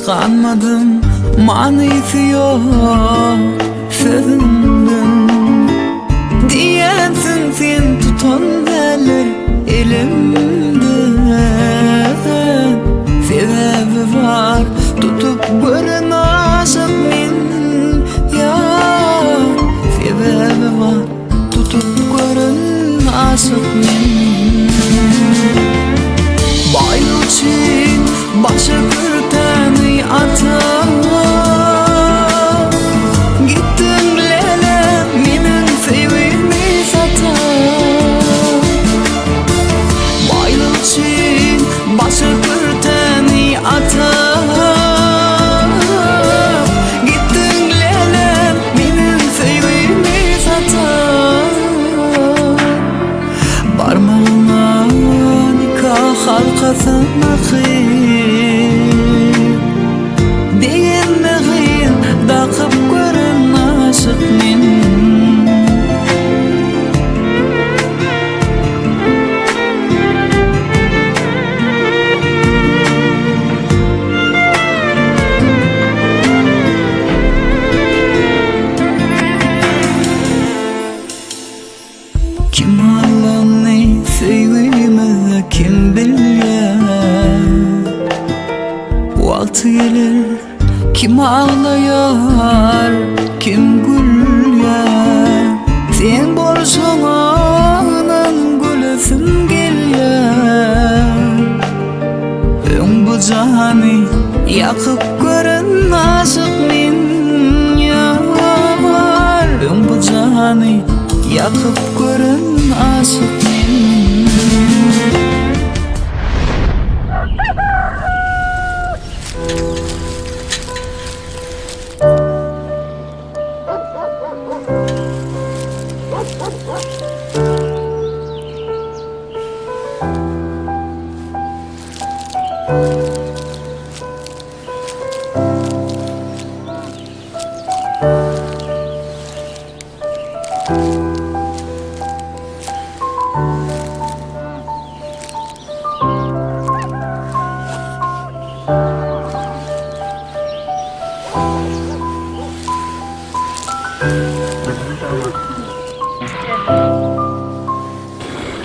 Kanmadım, manisi yok sözümdün. Diyensin sen tutan derler elimden. Sebebi var tutup görün aşık men. Yar sebebi var tutup görün aşık men. Bayıl için başı kürteni atar. Gittin lele menin sevimi satar. Bayıl için başı kürteni atar. Gittin lele menin sevimi satar. Parmağına nikah halkasına daqıp görün aşık men. Kim Allah'ını sevimi kim bilyer. Vakti gelir kim ağlayar, kim güller. Sen bolsan anan gülesim gelyer. Ön bu cahani yakıp görün aşık men. Yar ön bu cahani yakıp görün aşık men.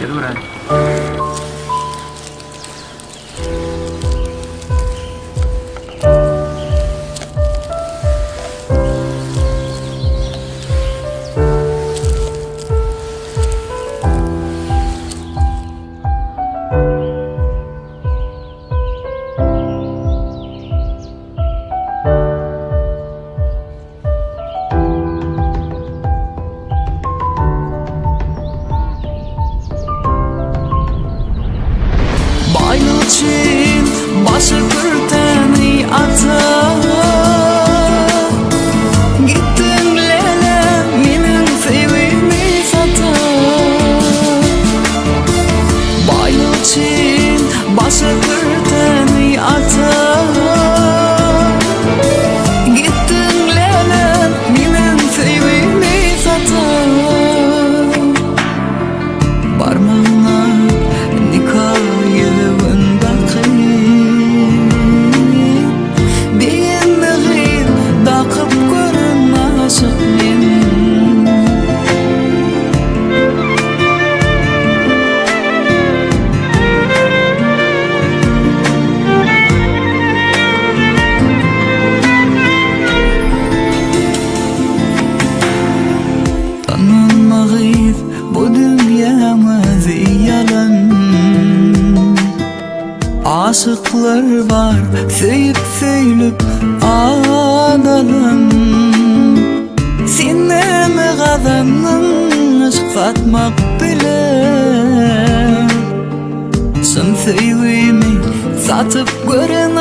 Gel buraya. için başı kürteni atar. Gittin lele menin sevimi satar. Bayıl için başı kürteni atar. Gittin lele menin sevimi satar. Parmağına nikah bu dünyamız yalan. Aşıklar var sevip söylüp ağlanan. Sen mi kazandın aşk satmak bile. Sen sevimi satıp görün